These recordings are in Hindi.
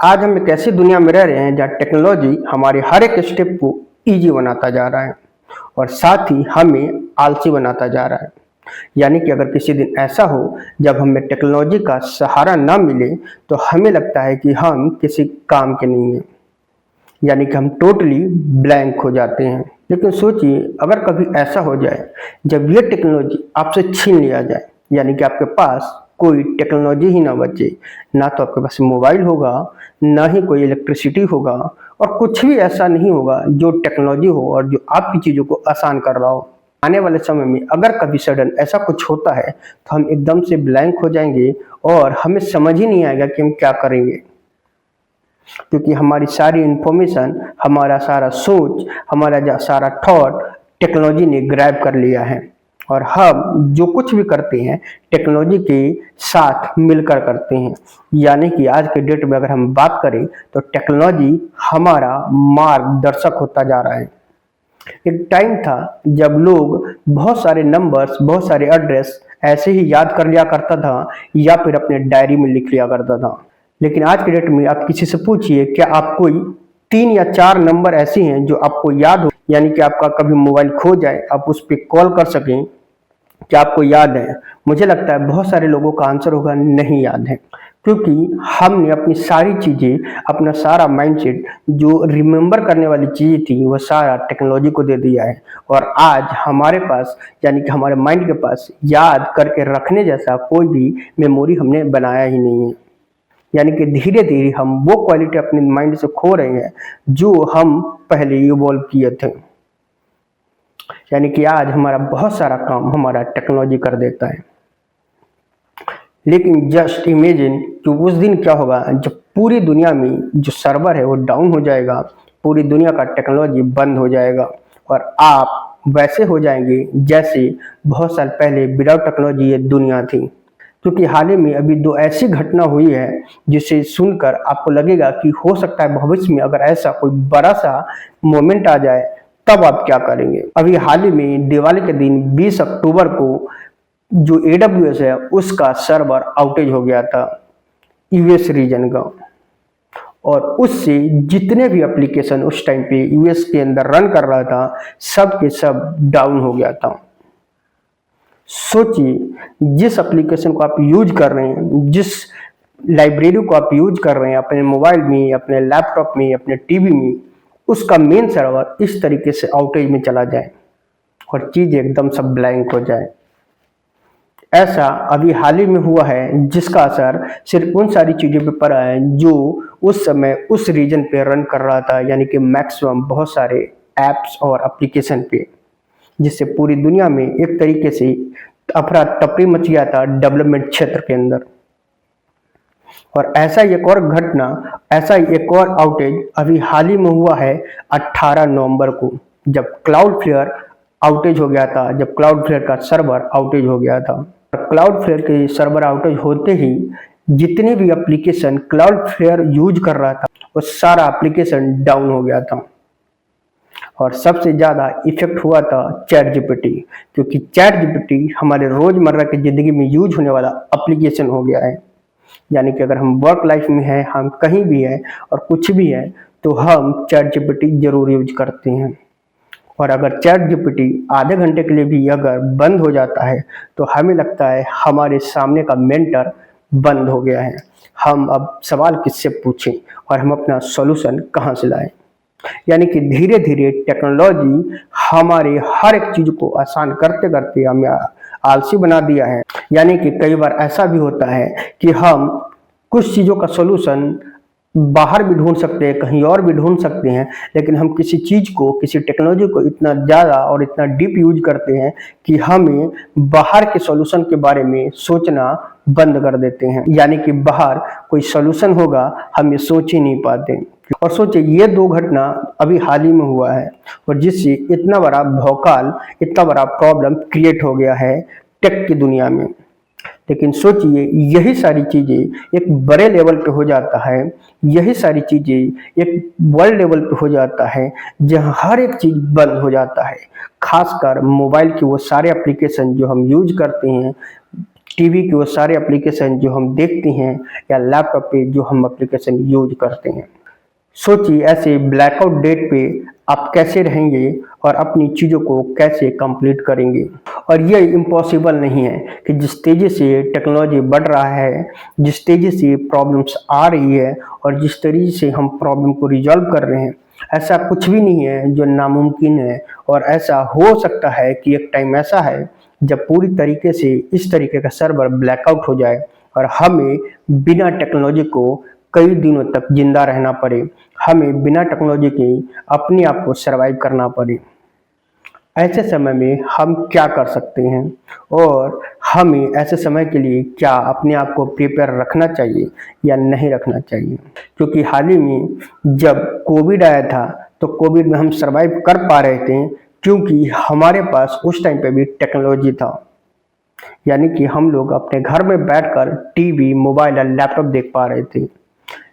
आज हम एक ऐसी दुनिया में रह रहे हैं जहाँ टेक्नोलॉजी हमारे हर एक स्टेप को इजी बनाता जा रहा है और साथ ही हमें आलसी बनाता जा रहा है। यानी कि अगर किसी दिन ऐसा हो जब हमें टेक्नोलॉजी का सहारा ना मिले तो हमें लगता है कि हम किसी काम के नहीं हैं, यानी कि हम टोटली ब्लैंक हो जाते हैं। लेकिन सोचिए, अगर कभी ऐसा हो जाए जब ये टेक्नोलॉजी आपसे छीन लिया जाए, यानी कि आपके पास कोई टेक्नोलॉजी ही ना बचे, ना तो आपके पास मोबाइल होगा, ना ही कोई इलेक्ट्रिसिटी होगा और कुछ भी ऐसा नहीं होगा जो टेक्नोलॉजी हो और जो आपकी चीज़ों को आसान कर रहा हो। आने वाले समय में अगर कभी सडन ऐसा कुछ होता है तो हम एकदम से ब्लैंक हो जाएंगे और हमें समझ ही नहीं आएगा कि हम क्या करेंगे, क्योंकि हमारी सारी इंफॉर्मेशन, हमारा सारा सोच, हमारा सारा थॉट टेक्नोलॉजी ने ग्रैब कर लिया है और हम जो कुछ भी करते हैं टेक्नोलॉजी के साथ मिलकर करते हैं। यानी कि आज के डेट में अगर हम बात करें तो टेक्नोलॉजी हमारा मार्गदर्शक होता जा रहा है। एक टाइम था जब लोग बहुत सारे नंबर्स, बहुत सारे एड्रेस ऐसे ही याद कर लिया करता था या फिर अपने डायरी में लिख लिया करता था। लेकिन आज के डेट में आप किसी से पूछिए, क्या आप कोई 3 या 4 नंबर ऐसे हैं जो आपको याद हो, यानी कि आपका कभी मोबाइल खो जाए आप उस पर कॉल कर सकें, क्या आपको याद है? मुझे लगता है बहुत सारे लोगों का आंसर होगा नहीं याद है, क्योंकि हमने अपनी सारी चीज़ें, अपना सारा माइंडसेट जो रिमेंबर करने वाली चीज़ें थी वो सारा टेक्नोलॉजी को दे दिया है और आज हमारे पास, यानी कि हमारे माइंड के पास याद करके रखने जैसा कोई भी मेमोरी हमने बनाया ही नहीं है। यानी कि धीरे धीरे हम वो क्वालिटी अपने माइंड से खो रहे हैं जो हम पहले इवॉल्व किए थे। यानी कि आज हमारा बहुत सारा काम हमारा टेक्नोलॉजी कर देता है। लेकिन जस्ट इमेजिन कि उस दिन क्या होगा जब पूरी दुनिया में जो सर्वर है वो डाउन हो जाएगा, पूरी दुनिया का टेक्नोलॉजी बंद हो जाएगा और आप वैसे हो जाएंगे जैसे बहुत साल पहले विदाउट टेक्नोलॉजी ये दुनिया थी। क्योंकि हाल ही में अभी 2 ऐसी घटना हुई है जिसे सुनकर आपको लगेगा कि हो सकता है भविष्य में अगर ऐसा कोई बड़ा सा मोमेंट आ जाए तब आप क्या करेंगे। अभी हाल ही में दिवाली के दिन 20 अक्टूबर को जो AWS है उसका सर्वर आउटेज हो गया था यूएस रीजन का, और उससे जितने भी एप्लीकेशन उस टाइम पे यूएस के अंदर रन कर रहा था सब के सब डाउन हो गया था। सोचिए, जिस एप्लीकेशन को आप यूज कर रहे हैं, जिस लाइब्रेरी को आप यूज कर रहे हैं अपने मोबाइल में, अपने लैपटॉप में, अपने टीवी में, उसका मेन सर्वर इस तरीके से आउटेज में चला जाए और चीज़ एकदम सब ब्लैंक हो जाए। ऐसा अभी हाल ही में हुआ है जिसका असर सिर्फ उन सारी चीज़ों पे पड़ा है जो उस समय उस रीजन पे रन कर रहा था, यानी कि मैक्सिमम बहुत सारे ऐप्स और एप्लीकेशन पे, जिससे पूरी दुनिया में एक तरीके से अफरा तफरी मच गया था डेवलपमेंट क्षेत्र के अंदर। और ऐसा एक और घटना, ऐसा एक और आउटेज अभी हाल ही में हुआ है 18 नवंबर को, जब क्लाउडफ्लेयर आउटेज हो गया था, जब क्लाउडफ्लेयर का सर्वर आउटेज हो गया था। क्लाउडफ्लेयर के सर्वर आउटेज होते ही जितने भी एप्लीकेशन क्लाउडफ्लेयर यूज कर रहा था वो सारा एप्लीकेशन डाउन हो गया था। और सबसे ज़्यादा इफेक्ट हुआ था चैट जीपीटी, क्योंकि चैट जीपीटी हमारे रोज़मर्रा की ज़िंदगी में यूज होने वाला एप्लीकेशन हो गया है। यानी कि अगर हम वर्क लाइफ में हैं, हम कहीं भी हैं और कुछ भी है तो हम चैट जीपीटी जरूर यूज करते हैं। और अगर चैट जीपीटी आधे घंटे के लिए भी अगर बंद हो जाता है तो हमें लगता है हमारे सामने का मेंटर बंद हो गया है, हम अब सवाल किससे पूछें और हम अपना सॉल्यूशन कहाँ से लाएं। यानी कि धीरे धीरे टेक्नोलॉजी हमारे हर एक चीज को आसान करते करते हमें आलसी बना दिया है। यानी कि कई बार ऐसा भी होता है कि हम कुछ चीज़ों का सॉल्यूशन बाहर भी ढूंढ सकते हैं, कहीं और भी ढूंढ सकते हैं, लेकिन हम किसी चीज़ को, किसी टेक्नोलॉजी को इतना ज़्यादा और इतना डीप यूज करते हैं कि हमें बाहर के सॉल्यूशन के बारे में सोचना बंद कर देते हैं। यानी कि बाहर कोई सॉल्यूशन होगा हम ये सोच ही नहीं पाते। और सोचिए, ये 2 घटना अभी हाल ही में हुआ है और जिससे इतना बड़ा भौकाल, इतना बड़ा प्रॉब्लम क्रिएट हो गया है टेक की दुनिया में। लेकिन सोचिए, यही सारी चीज़ें एक बड़े लेवल पे हो जाता है, यही सारी चीज़ें एक वर्ल्ड लेवल पे हो जाता है जहाँ हर एक चीज़ बंद हो जाता है। खासकर मोबाइल के वो सारे एप्लीकेशन जो हम यूज करते हैं टीवी के वो सारे एप्लीकेशन जो हम देखते हैं या लैपटॉप पे जो हम एप्लीकेशन यूज करते हैं। सोचिए ऐसे ब्लैकआउट डेट पे आप कैसे रहेंगे और अपनी चीज़ों को कैसे कंप्लीट करेंगे। और ये इम्पॉसिबल नहीं है कि जिस तेज़ी से टेक्नोलॉजी बढ़ रहा है, जिस तेज़ी से प्रॉब्लम्स आ रही है और जिस तरीके से हम प्रॉब्लम को रिजॉल्व कर रहे हैं, ऐसा कुछ भी नहीं है जो नामुमकिन है। और ऐसा हो सकता है कि एक टाइम ऐसा है जब पूरी तरीके से इस तरीके का सर्वर ब्लैकआउट हो जाए और हमें बिना टेक्नोलॉजी को कई दिनों तक जिंदा रहना पड़े, हमें बिना टेक्नोलॉजी के अपने आप को सरवाइव करना पड़े। ऐसे समय में हम क्या कर सकते हैं और हमें ऐसे समय के लिए क्या अपने आप को प्रिपेयर रखना चाहिए या नहीं रखना चाहिए। क्योंकि हाल ही में जब कोविड आया था तो कोविड में हम सरवाइव कर पा रहे थे क्योंकि हमारे पास उस टाइम पे भी टेक्नोलॉजी था। यानी कि हम लोग अपने घर में बैठकर टीवी, मोबाइल या लैपटॉप देख पा रहे थे।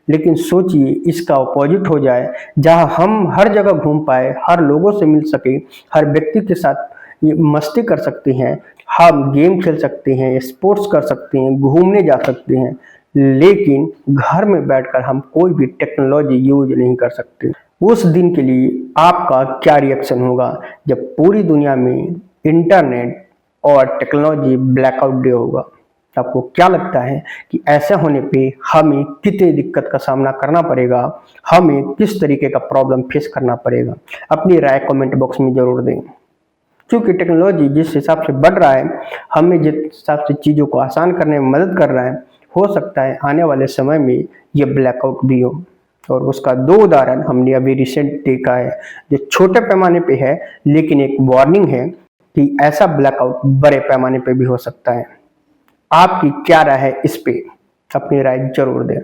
लेकिन सोचिए इसका अपोजिट हो जाए, जहां हम हर जगह घूम पाए, हर लोगों से मिल सके, हर व्यक्ति के साथ ये मस्ती कर सकते हैं, हम गेम खेल सकते हैं, स्पोर्ट्स कर सकते हैं, घूमने जा सकते हैं, लेकिन घर में बैठकर हम कोई भी टेक्नोलॉजी यूज नहीं कर सकते। उस दिन के लिए आपका क्या रिएक्शन होगा जब पूरी दुनिया में इंटरनेट और टेक्नोलॉजी ब्लैकआउट डे होगा। आपको क्या लगता है कि ऐसा होने पे हमें कितनी दिक्कत का सामना करना पड़ेगा, हमें किस तरीके का प्रॉब्लम फेस करना पड़ेगा? अपनी राय कमेंट बॉक्स में जरूर दें। क्योंकि टेक्नोलॉजी जिस हिसाब से बढ़ रहा है, हमें जिस हिसाब से चीज़ों को आसान करने में मदद कर रहा है, हो सकता है आने वाले समय में ये ब्लैकआउट भी हो। और उसका 2 उदाहरण हमने अभी रिसेंट देखा है, जो छोटे पैमाने पे है, लेकिन एक वार्निंग है कि ऐसा ब्लैकआउट बड़े पैमाने पे भी हो सकता है। आपकी क्या राय है इस पे? अपनी राय जरूर दें।